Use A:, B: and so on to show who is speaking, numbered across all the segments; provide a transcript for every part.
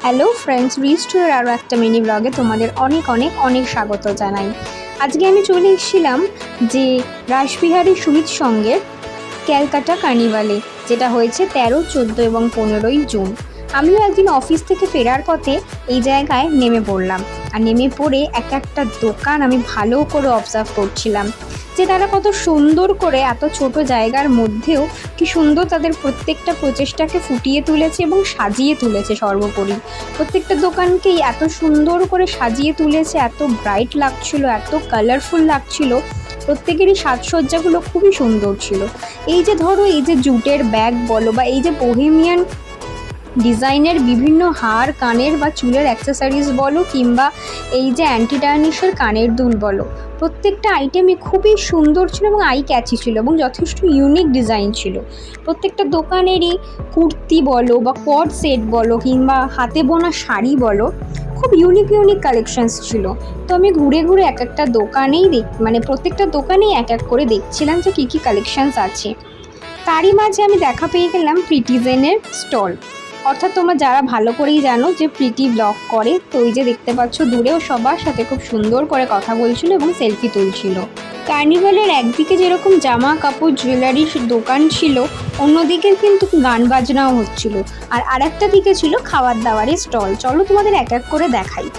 A: Hello friends, রিস্টোরের আরও একটা mini ব্লগে তোমাদের অনেক অনেক অনেক স্বাগত জানাই। আজকে আমি চলে এসেছিলাম যে রাসবিহারী সুমিত সঙ্গের ক্যালকাটা কার্নিভালে, যেটা হয়েছে 13, 14 এবং 15ই জুন। আমিও একদিন অফিস থেকে ফেরার পথে এই জায়গায় নেমে পড়লাম, আর নেমে পড়ে একটা দোকান আমি ভালো করে অবজার্ভ করছিলাম যে তারা কত সুন্দর করে এত ছোট জায়গার মধ্যেও কি সুন্দর তাদের প্রত্যেকটা প্রচেষ্টাকে ফুটিয়ে তুলেছে এবং সাজিয়ে তুলেছে। সর্বোপরি প্রত্যেকটা দোকানকেই এত সুন্দর করে সাজিয়ে তুলেছে, এত ব্রাইট লাগছিল, এত কালারফুল লাগছিল। প্রত্যেকেরই সাজসজ্জাগুলো খুবই সুন্দর ছিল। এই যে ধরো, এই যে জুটের ব্যাগ বলো, বা এই যে বোহেমিয়ান ডিজাইনের বিভিন্ন হার, কানের বা চুলের অ্যাক্সেসরিজ বলো, কিংবা এই যে অ্যান্টি টার্নিশের কানের দুল বলো, প্রত্যেকটা আইটেমই খুবই সুন্দর ছিল এবং আই ক্যাচি ছিল এবং যথেষ্ট ইউনিক ডিজাইন ছিল। প্রত্যেকটা দোকানেরই কুর্তি বলো বা কট সেট বলো কিংবা হাতে বোনা শাড়ি বলো, খুব ইউনিক কালেকশানস ছিল। তো আমি ঘুরে ঘুরে একটা দোকানেই প্রত্যেকটা দোকানেই এক করে দেখছিলাম যে কী কী কালেকশানস আছে। তারই মাঝে আমি দেখা পেয়ে গেলাম প্রিটিজেনের স্টল। অর্থাৎ তোমরা যারা ভালো করেই জানো যে প্রীতি ব্লগ করে, তো ওই যে দেখতে পাচ্ছ দূরেও সবার সাথে খুব সুন্দর করে কথা বলছিল এবং সেলফি তুলছিল। কার্নিভালের একদিকে যেরকম জামা কাপড় জুয়েলারির দোকান ছিল, অন্যদিকে কিন্তু গান বাজনাও হচ্ছিল, আর আরেকটা দিকে ছিল খাবার দাবারের স্টল। চলো তোমাদের এক করে দেখাই।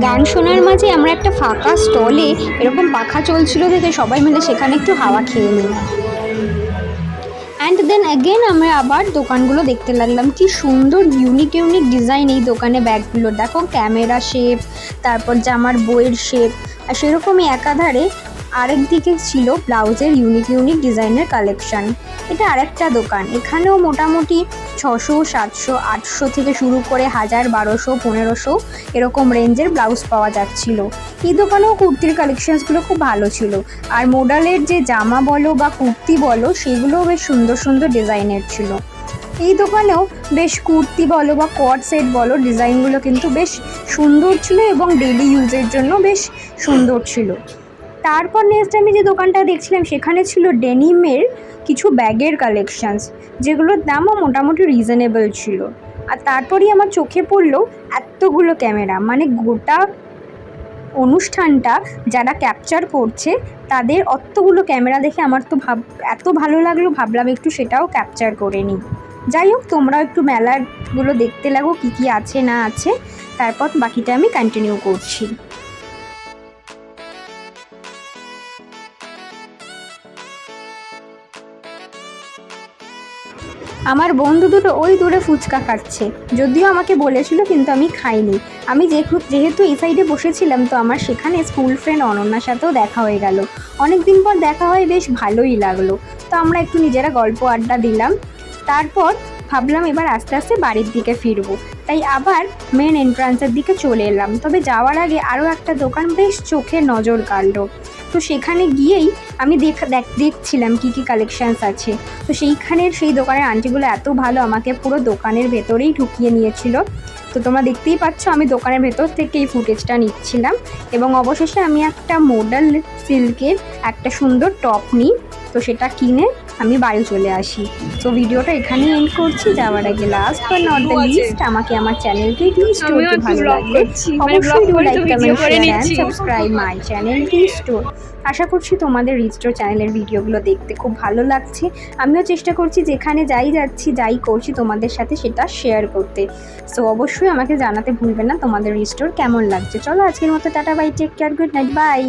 A: গান শোনার মাঝে আমরা একটা ফাঁকা স্টলে এরকম পাখা চলছিল দেখে সবাই মিলে সেখানে একটু হাওয়া খেয়ে নিই। অ্যান্ড দেন অ্যাগেন আমরা আবার দোকানগুলো দেখতে লাগলাম। কি সুন্দর ইউনিক ডিজাইন এই দোকানে ব্যাগগুলো দেখো, ক্যামেরা শেপ, তারপর জামার বইয়ের শেপ, আর সেরকমই একাধারে আরেক দিকে ছিল ব্লাউজের ইউনিক ডিজাইনের কালেকশান। এটা আরেকটা দোকান, এখানেও মোটামুটি 600, 700, 800 থেকে শুরু করে 1000, 1200, 1500 এরকম রেঞ্জের ব্লাউজ পাওয়া যাচ্ছিল। এই দোকানেও কুর্তির কালেকশানসগুলো খুব ভালো ছিল, আর মডেলের যে জামা বলো বা কুর্তি বলো, সেগুলোও বেশ সুন্দর ডিজাইনের ছিল। এই দোকানেও বেশ কুর্তি বলো বা কট সেট বলো, ডিজাইনগুলো কিন্তু বেশ সুন্দর ছিল এবং ডেলি ইউজের জন্য বেশ সুন্দর ছিল। তারপর নেক্সট আমি যে দোকানটা দেখছিলাম, সেখানে ছিল ডেনিমের কিছু ব্যাগের কালেকশানস, যেগুলোর দামও মোটামুটি রিজনেবল ছিল। আর তারপরই আমার চোখে পড়লো এতগুলো ক্যামেরা, মানে গোটা অনুষ্ঠানটা যারা ক্যাপচার করছে তাদের অতগুলো ক্যামেরা দেখে আমার তো এত ভালো লাগলো, ভাবলাম একটু সেটাও ক্যাপচার করে নিই। যাই হোক, তোমরাও একটু মেলাগুলো দেখতে লাগো কী কী আছে না আছে, তারপর বাকিটা আমি কন্টিনিউ করছি। আমার বন্ধু দুটো ওই দূরে ফুচকা খাচ্ছে, যদিও আমাকে বলেছিল কিন্তু আমি খাইনি। আমি যেহেতু এই সাইডে বসেছিলাম, তো আমার সেখানে স্কুল ফ্রেন্ড অনন্যার সাথেও দেখা হয়ে গেল। অনেক দিন পর দেখা হয়, বেশ ভালোই লাগলো। তো আমরা একটু নিজেরা গল্প আড্ডা দিলাম, তারপর ভাবলাম এবার আস্তে আস্তে বাড়ির দিকে ফিরবো, তাই আবার মেন এন্ট্রান্সের দিকে চলে এলাম। তবে যাওয়ার আগে আরও একটা দোকান বেশ চোখে নজর কাড়লো, তো সেখানে গিয়েই আমি দেখছিলাম কী কী কালেকশানস আছে। তো সেই দোকানের আন্টিগুলো এত ভালো, আমাকে পুরো দোকানের ভেতরেই ঢুকিয়ে নিয়েছিল। তো তোমরা দেখতেই পাচ্ছ আমি দোকানের ভেতর থেকে এই ফুটেজটা নিচ্ছিলাম, এবং অবশেষে আমি একটা মডেল সিল্কের একটা সুন্দর টপ নিই, তো সেটা কিনে আমি বাড়ি চলে আসি। তো ভিডিওটা এখানেই এন্ড করছি। যাওয়ার আগে last but not the least, আমাকে আমার চ্যানেলকে রিস্টোর ভালো লাগলে অবশ্যই do like, comment, share and subscribe my channel Restore. আশা করছি তোমাদের রিস্টোর চ্যানেলের ভিডিওগুলো দেখতে খুব ভালো লাগছে। আমিও চেষ্টা করছি যেখানে যাই করছি তোমাদের সাথে সেটা শেয়ার করতে। সো অবশ্যই আমাকে জানাতে ভুলবে না তোমাদের রিস্টোর কেমন লাগছে। চলো আজকের মতো tata, bye, take care, good night, by.